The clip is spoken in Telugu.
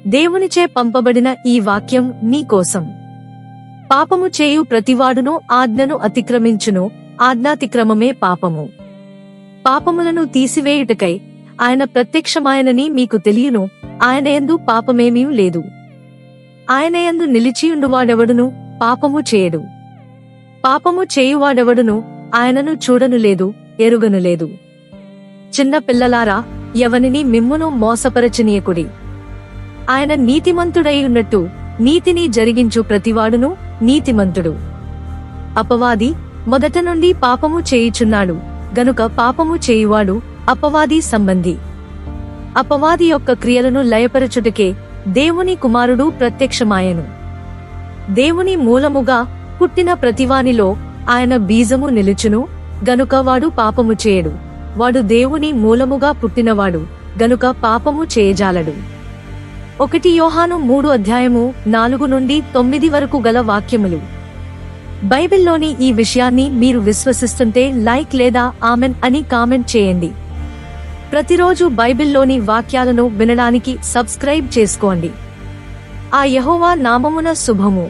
దేవునిచే పంపబడిన ఈ వాక్యం మీకోసం. పాపము చేయు ప్రతివాడును ఆజ్ఞను అతిక్రమించును, ఆజ్ఞాతిక్రమమే పాపము. పాపములను తీసివేయుటకై ఆయన ప్రత్యక్షమాయనని మీకు తెలియను. ఆయన యందు పాపమేమీ లేదు. ఆయన యందు నిలిచియుండువాడెవడును పాపము చేయడు. పాపము చేయువాడెవడును ఆయనను చూడనులేదు, ఎరుగనులేదు. చిన్న పిల్లలారా, ఎవనిని మిమ్మును మోసపరచనీయకుడి. ఆయన నీతిమంతుడై ఉన్నట్టు నీతిని జరిగించు ప్రతివాడును నీతిమంతుడు. అపవాది మొదట నుండి పాపము చేయుచున్నాడు గనుక పాపము చేయువాడు అపవాది సంబంధి. అపవాది యొక్క క్రియలను లయపరచుటకే దేవుని కుమారుడు ప్రత్యక్షమాయెను. దేవుని మూలముగా పుట్టిన ప్రతివానిలో ఆయన బీజము నిలుచును గనుక వాడు పాపము చేయడు. వాడు దేవుని మూలముగా పుట్టినవాడు గనుక పాపము చేయజాలడు. 1 యోహాను 3:4-9 వరకు గల వాక్యములు. బైబిల్లోని ఈ విషయాన్ని మీరు విశ్వసిస్తుంటే లైక్ లేదా ఆమెన్ అని కామెంట్ చేయండి. ప్రతిరోజు బైబిల్లోని వాక్యాలను వినడానికి సబ్స్క్రైబ్ చేసుకోండి. ఆ యెహోవా నామమున శుభము.